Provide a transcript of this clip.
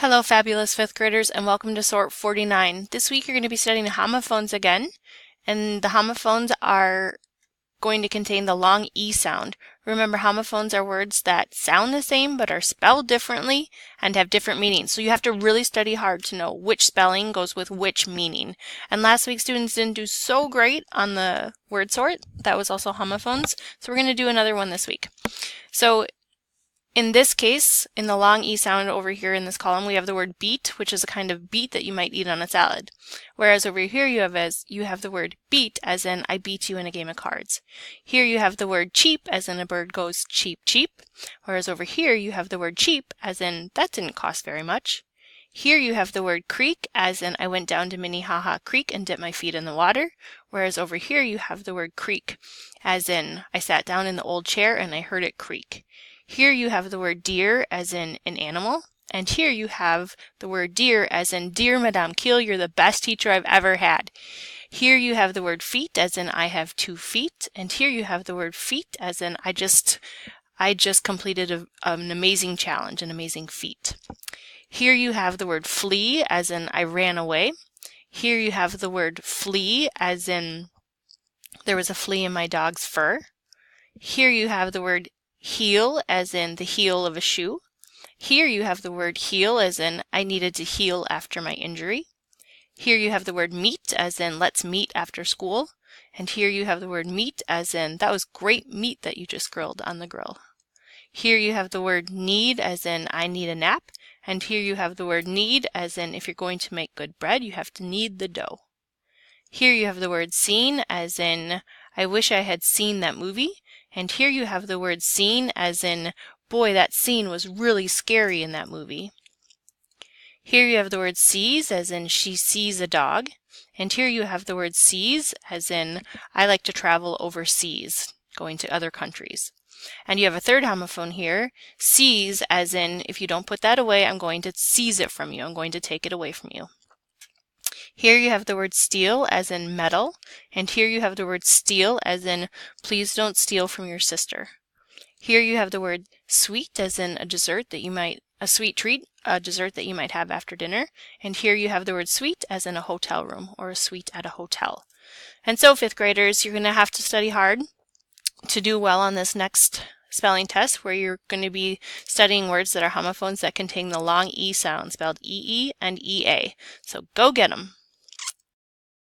Hello, fabulous fifth graders, and welcome to Sort 49. This week you're going to be studying homophones again, and the homophones are going to contain the long E sound. Remember, homophones are words that sound the same but are spelled differently and have different meanings. So you have to really study hard to know which spelling goes with which meaning. And last week students didn't do so great on the word sort. That was also homophones. So we're going to do another one this week. So in this case, in the long E sound over here in this column, we have the word beet, which is a kind of beet that you might eat on a salad. Whereas over here you have the word beat, as in I beat you in a game of cards. Here you have the word cheap, as in a bird goes cheep cheep. Whereas over here you have the word cheap, as in that didn't cost very much. Here you have the word creek, as in I went down to Minnehaha Creek and dipped my feet in the water. Whereas over here you have the word creak, as in I sat down in the old chair and I heard it creak. Here you have the word deer, as in an animal, and here you have the word dear, as in dear Madame Keel, you're the best teacher I've ever had. Here you have the word feet, as in I have 2 feet, and here you have the word feat, as in I just completed an amazing challenge, an amazing feat. Here you have the word flee, as in I ran away. Here you have the word flea, as in there was a flea in my dog's fur. Here you have the word heel, as in the heel of a shoe. Here you have the word heal, as in I needed to heal after my injury. Here you have the word meet, as in let's meet after school. And here you have the word meat, as in that was great meat that you just grilled on the grill. Here you have the word need, as in I need a nap. And here you have the word knead, as in if you're going to make good bread, you have to knead the dough. Here you have the word seen, as in I wish I had seen that movie. And here you have the word scene, as in boy, that scene was really scary in that movie. Here you have the word sees, as in she sees a dog. And here you have the word seas, as in I like to travel overseas, going to other countries. And you have a third homophone here, seize, as in if you don't put that away, I'm going to seize it from you. I'm going to take it away from you. Here you have the word steal, as in metal, and here you have the word steal, as in please don't steal from your sister. Here you have the word sweet, as in a dessert that you might, a sweet treat, a dessert that you might have after dinner, and here you have the word suite, as in a hotel room or a suite at a hotel. And so, fifth graders, you're going to have to study hard to do well on this next spelling test, where you're going to be studying words that are homophones that contain the long E sound, spelled E-E and E-A. So go get 'em!